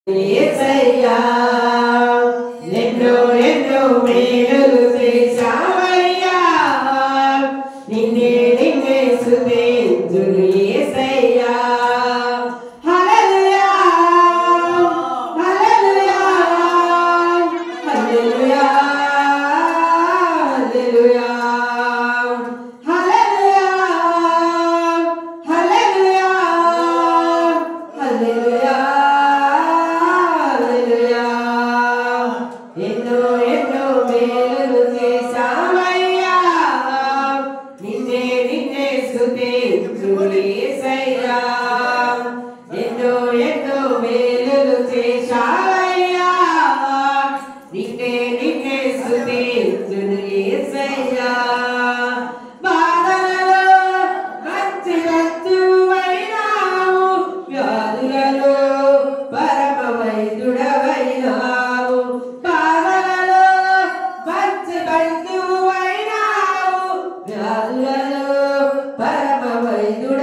యేసయ్యా నిన్ను ఎన్నో మేలులు చేశావయ్యా నిన్నే నిన్నే స్తుతింతును యేసయ్యా హల్లెలూయా హల్లెలూయా హల్లెలూయా హల్లెలూయా హల్లెలూయా హల్లెలూయా హల్లెలూయా ఎన్నో ఎన్నో మేలులు చేశావయ్యా నిన్నే నిన్నే స్తుతింతును యేసయ్యా ఎన్నో ఎన్నో మేలులు చేశావయ్యా నిన్నే నిన్నే స్తుతింతును యేసయ్యా బాధలలో మంచి బంధువైనావు వ్యాధులలో పరమ వైద్యుడవైనావు వ్యాధులలో పరమ వైద్యుడ